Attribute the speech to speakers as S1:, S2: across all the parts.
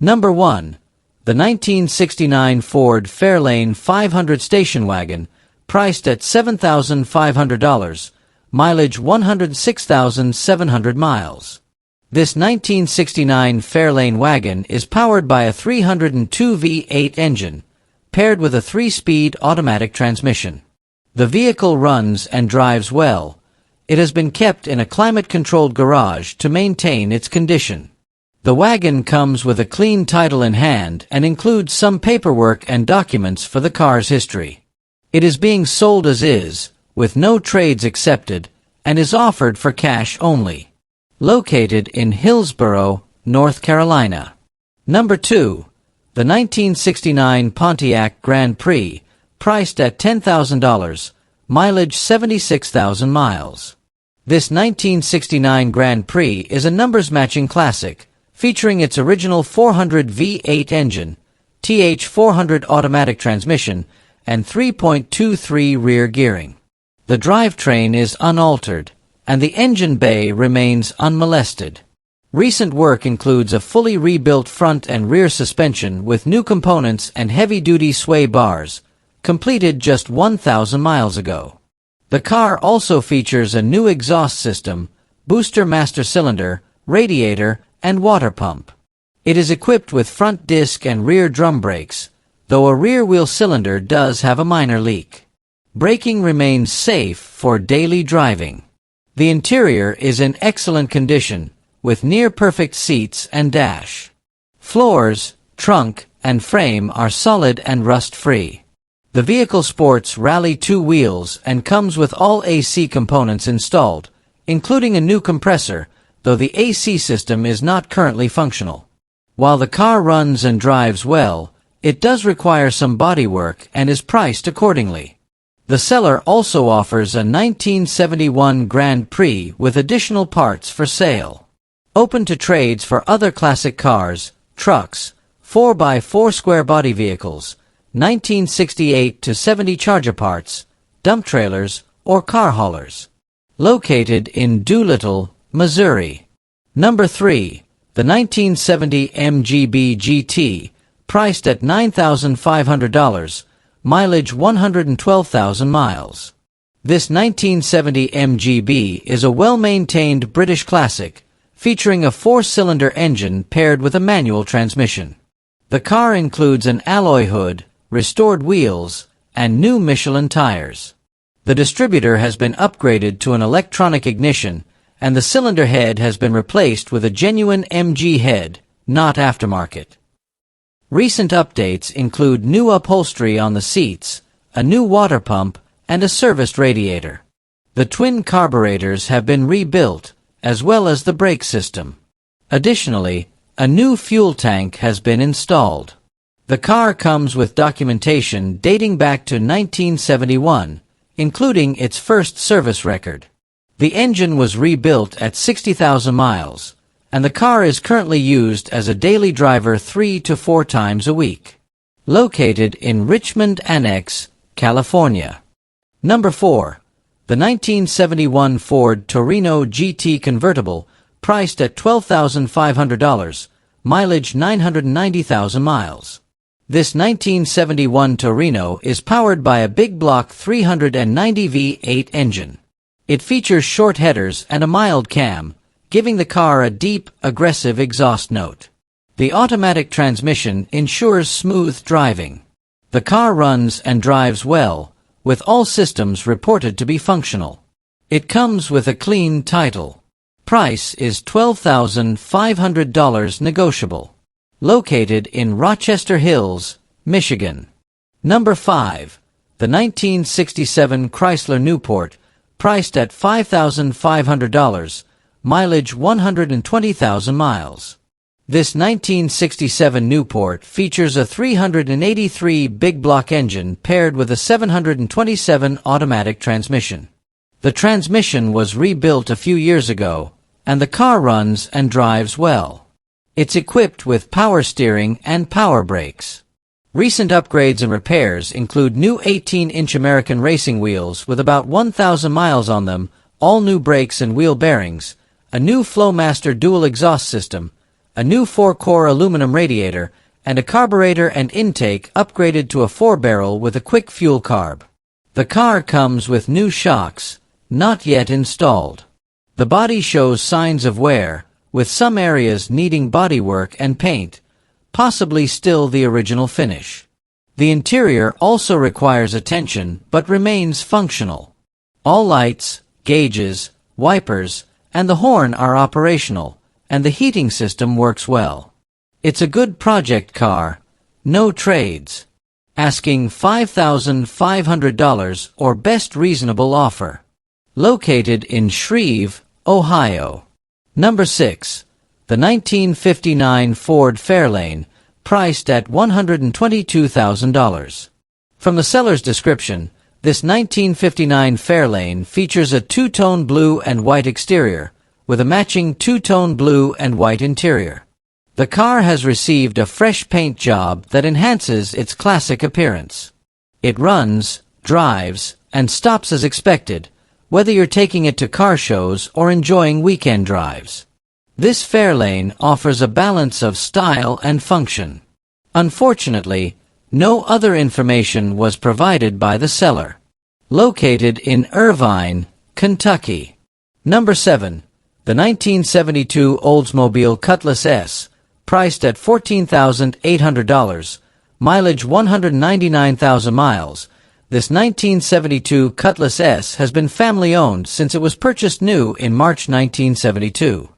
S1: Number 1. The 1969 Ford Fairlane 500 station wagon, priced at $7,500, mileage 106,700 miles. This 1969 Fairlane wagon is powered by a 302 V8 engine, paired with a 3-speed automatic transmission. The vehicle runs and drives well. It has been kept in a climate-controlled garage to maintain its condition. The wagon comes with a clean title in hand and includes some paperwork and documents for the car's history. It is being sold as is, with no trades accepted, and is offered for cash only. Located in Hillsborough, North Carolina. Number 2. The 1969 Pontiac Grand Prix, priced at $10,000, mileage 76,000 miles. This 1969 Grand Prix is a numbers-matching classic, featuring its original 400 V8 engine, TH400 automatic transmission, and 3.23 rear gearing. The drivetrain is unaltered, and the engine bay remains unmolested. Recent work includes a fully rebuilt front and rear suspension with new components and heavy-duty sway bars, completed just 1,000 miles ago. The car also features a new exhaust system, booster master cylinder, radiator, and water pump. It is equipped with front disc and rear drum brakes, though a rear wheel cylinder does have a minor leak. Braking remains safe for daily driving. The interior is in excellent condition, with near-perfect seats and dash. Floors, trunk, and frame are solid and rust-free. The vehicle sports Rally 2 wheels and comes with all AC components installed, including a new compressor, though the AC system is not currently functional. While the car runs and drives well, it does require some bodywork and is priced accordingly. The seller also offers a 1971 Grand Prix with additional parts for sale. Open to trades for other classic cars, trucks, 4x4 square body vehicles, 1968 to 70 Charger parts, dump trailers, or car haulers. Located in Doolittle, Missouri. Number 3. The 1970 MGB GT, priced at $9,500, mileage 112,000 miles. This 1970 MGB is a well-maintained British classic, featuring a 4-cylinder engine paired with a manual transmission. The car includes an alloy hood, restored wheels, and new Michelin tires. The distributor has been upgraded to an electronic ignition, and the cylinder head has been replaced with a genuine MG head, not aftermarket. Recent updates include new upholstery on the seats, a new water pump, and a serviced radiator. The twin carburetors have been rebuilt, as well as the brake system. Additionally, a new fuel tank has been installed. The car comes with documentation dating back to 1971, including its first service record. The engine was rebuilt at 60,000 miles, and the car is currently used as a daily driver 3 to 4 times a week. Located in Richmond Annex, California. Number 4. The 1971 Ford Torino GT convertible, priced at $12,500, mileage 990,000 miles. This 1971 Torino is powered by a big block 390 V8 engine. It features short headers and a mild cam, giving the car a deep, aggressive exhaust note. The automatic transmission ensures smooth driving. The car runs and drives well, with all systems reported to be functional. It comes with a clean title. Price is $12,500 negotiable. Located in Rochester Hills, Michigan. Number 5. The 1967 Chrysler Newport, priced at $5,500, mileage 120,000 miles. This 1967 Newport features a 383 big block engine paired with a 727 automatic transmission. The transmission was rebuilt a few years ago, and the car runs and drives well. It's equipped with power steering and power brakes. Recent upgrades and repairs include new 18-inch American racing wheels with about 1,000 miles on them, all new brakes and wheel bearings, a new Flowmaster dual exhaust system, a new 4-core aluminum radiator, and a carburetor and intake upgraded to a 4-barrel with a quick fuel carb. The car comes with new shocks, not yet installed. The body shows signs of wear, with some areas needing bodywork and paint, possibly still the original finish. The interior also requires attention but remains functional. All lights, gauges, wipers, and the horn are operational, and the heating system works well. It's a good project car, no trades. Asking $5,500 or best reasonable offer. Located in Shreve, Ohio. Number 6. The 1959 Ford Fairlane, priced at $122,000. From the seller's description, this 1959 Fairlane features a two-tone blue and white exterior, with a matching two-tone blue and white interior. The car has received a fresh paint job that enhances its classic appearance. It runs, drives, and stops as expected, whether you're taking it to car shows or enjoying weekend drives. This Fairlane offers a balance of style and function. Unfortunately, no other information was provided by the seller. Located in Irvine, Kentucky. Number 7. The 1972 Oldsmobile Cutlass S, priced at $14,800, mileage 199,000 miles. This 1972 Cutlass S has been family-owned since it was purchased new in March 1972.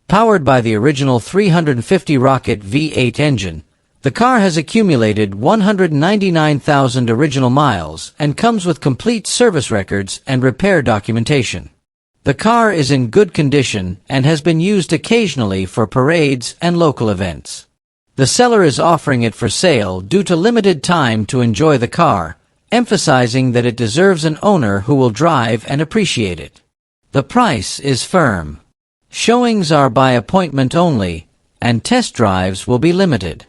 S1: Powered by the original 350 rocket V8 engine, the car has accumulated 199,000 original miles and comes with complete service records and repair documentation. The car is in good condition and has been used occasionally for parades and local events. The seller is offering it for sale due to limited time to enjoy the car, emphasizing that it deserves an owner who will drive and appreciate it. The price is firm. Showings are by appointment only, and test drives will be limited.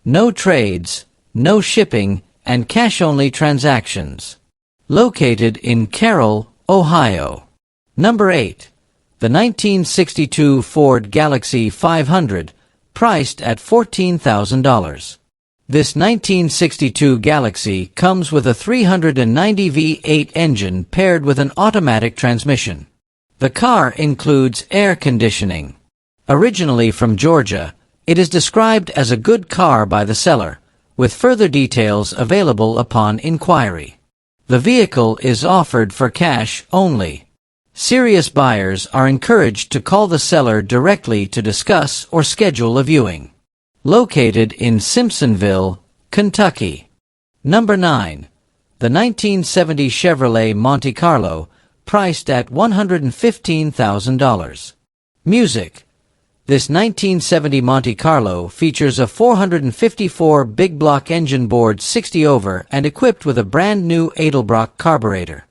S1: No trades, no shipping, and cash-only transactions. Located in Carroll, Ohio. Number 8. The 1962 Ford Galaxy 500, priced at $14,000. This 1962 Galaxy comes with a 390 V8 engine paired with an automatic transmission. The car includes air conditioning. Originally from Georgia, it is described as a good car by the seller, with further details available upon inquiry. The vehicle is offered for cash only. Serious buyers are encouraged to call the seller directly to discuss or schedule a viewing. Located in Simpsonville, Kentucky. Number 9. The 1970 Chevrolet Monte Carlo, priced at $115,000. Music. This 1970 Monte Carlo features a 454 big block engine board 60 over and equipped with a brand new Edelbrock carburetor.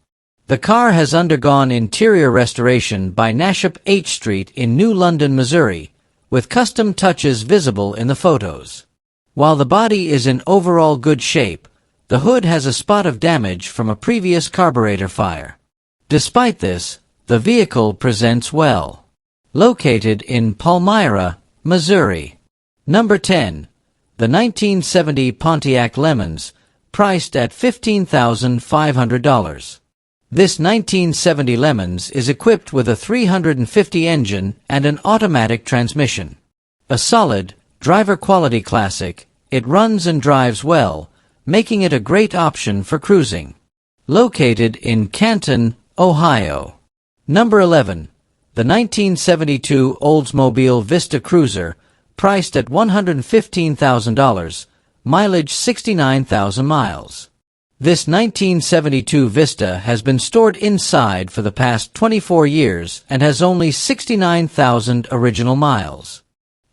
S1: The car has undergone interior restoration by Nashop H Street in New London, Missouri, with custom touches visible in the photos. While the body is in overall good shape, the hood has a spot of damage from a previous carburetor fire. Despite this, the vehicle presents well. Located in Palmyra, Missouri. Number 10. The 1970 Pontiac Lemons, priced at $15,500. This 1970 Lemons is equipped with a 350 engine and an automatic transmission. A solid, driver-quality classic, it runs and drives well, making it a great option for cruising. Located in Canton, Ohio. Number 11. The 1972 Oldsmobile Vista Cruiser, priced at $115,000, mileage 69,000 miles. This 1972 Vista has been stored inside for the past 24 years and has only 69,000 original miles.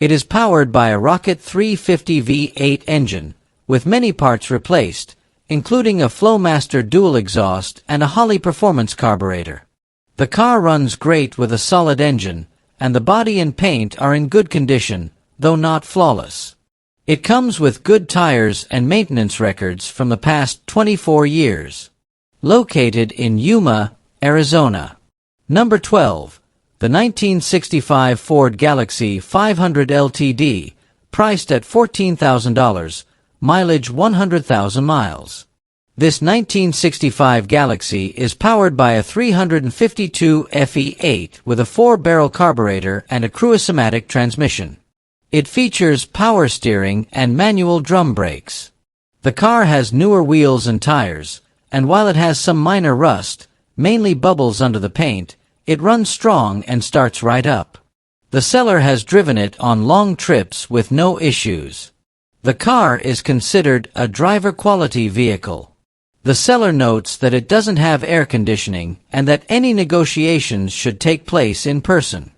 S1: It is powered by a Rocket 350 V8 engine, with many parts replaced, including a Flowmaster dual exhaust and a Holley performance carburetor. The car runs great with a solid engine, and the body and paint are in good condition, though not flawless. It comes with good tires and maintenance records from the past 24 years. Located in Yuma, Arizona. Number 12. the 1965 Ford Galaxy 500 LTD, priced at $14,000, mileage 100,000 miles. This 1965 Galaxy is powered by a 352 FE8 with a 4-barrel carburetor and a cruise-matic transmission. It features power steering and manual drum brakes. The car has newer wheels and tires, and while it has some minor rust, mainly bubbles under the paint, it runs strong and starts right up. The seller has driven it on long trips with no issues. The car is considered a driver-quality vehicle. The seller notes that it doesn't have air conditioning and that any negotiations should take place in person.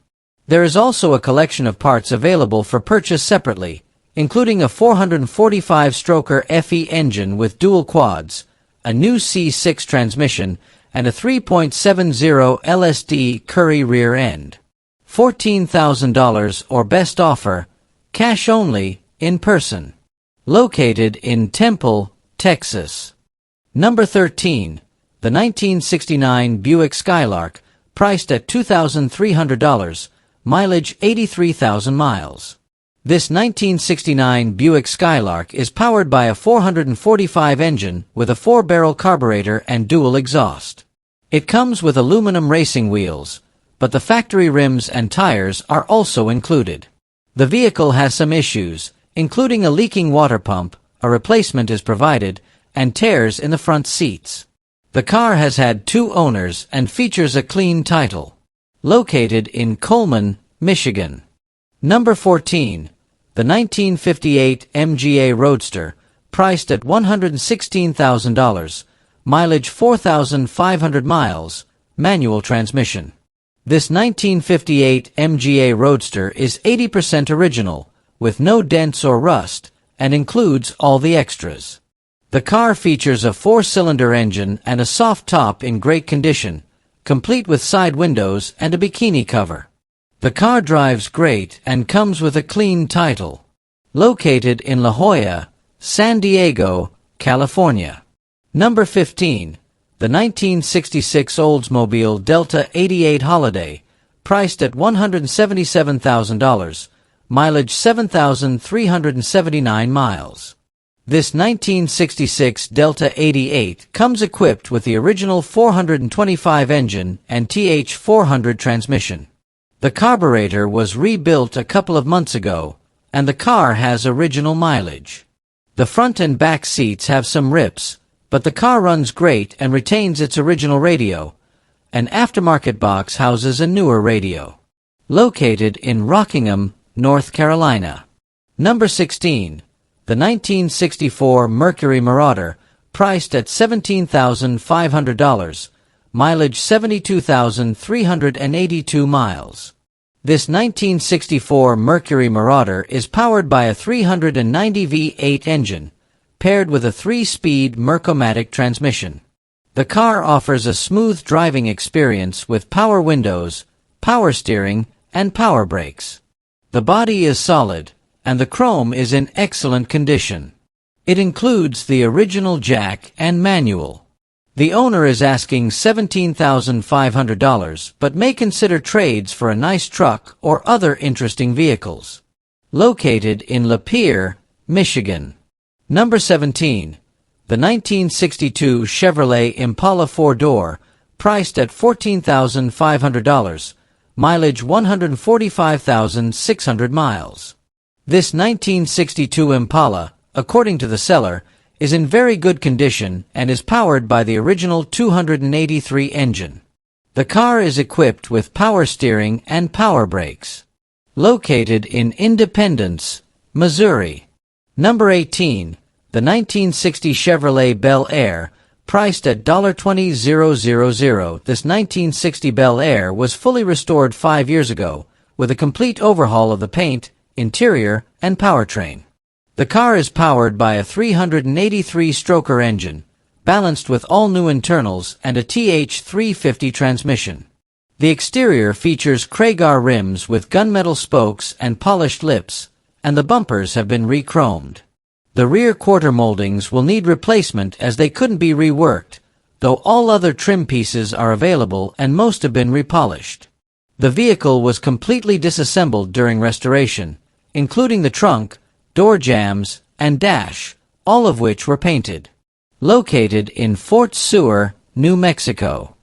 S1: There is also a collection of parts available for purchase separately, including a 445-stroker FE engine with dual quads, a new C6 transmission, and a 3.70 LSD Currie rear end. $14,000 or best offer, cash only, in person. Located in Temple, Texas. Number 13, the 1969 Buick Skylark, priced at $2,300, mileage 83,000 miles. This 1969 Buick Skylark is powered by a 445 engine with a 4-barrel carburetor and dual exhaust. It comes with aluminum racing wheels, but the factory rims and tires are also included. The vehicle has some issues, including a leaking water pump, a replacement is provided, and tears in the front seats. The car has had 2 owners and features a clean title. Located in Coleman, Michigan. Number 14, the 1958 MGA Roadster, priced at $116,000, mileage 4,500 miles, manual transmission. This 1958 MGA Roadster is 80% original, with no dents or rust, and includes all the extras. The car features a 4-cylinder engine and a soft top in great condition, complete with side windows and a bikini cover. The car drives great and comes with a clean title. Located in La Jolla, San Diego, California. Number 15, the 1966 Oldsmobile Delta 88 Holiday, priced at $177,000, mileage 7,379 miles. This 1966 Delta 88 comes equipped with the original 425 engine and TH400 transmission. The carburetor was rebuilt a couple of months ago, and the car has original mileage. The front and back seats have some rips, but the car runs great and retains its original radio. An aftermarket box houses a newer radio. Located in Rockingham, North Carolina. Number 16. The 1964 Mercury Marauder, priced at $17,500, mileage 72,382 miles. This 1964 Mercury Marauder is powered by a 390 V8 engine, paired with a 3-speed Mercomatic transmission. The car offers a smooth driving experience with power windows, power steering, and power brakes. The body is solid, and the chrome is in excellent condition. It includes the original jack and manual. The owner is asking $17,500, but may consider trades for a nice truck or other interesting vehicles. Located in Lapeer, Michigan. Number 17. The 1962 Chevrolet Impala 4-door, priced at $14,500, mileage 145,600 miles. This 1962 Impala, according to the seller, is in very good condition and is powered by the original 283 engine. The car is equipped with power steering and power brakes. Located in Independence, Missouri. Number 18. The 1960 Chevrolet Bel Air, priced at $20,000. This 1960 Bel Air was fully restored 5 years ago, with a complete overhaul of the paint, interior, and powertrain. The car is powered by a 383-stroker engine, balanced with all new internals and a TH350 transmission. The exterior features Kragar rims with gunmetal spokes and polished lips, and the bumpers have been re-chromed. The rear quarter moldings will need replacement as they couldn't be reworked, though all other trim pieces are available and most have been repolished. The vehicle was completely disassembled during restoration, including the trunk, door jambs, and dash, all of which were painted. Located in Fort Sewell, New Mexico.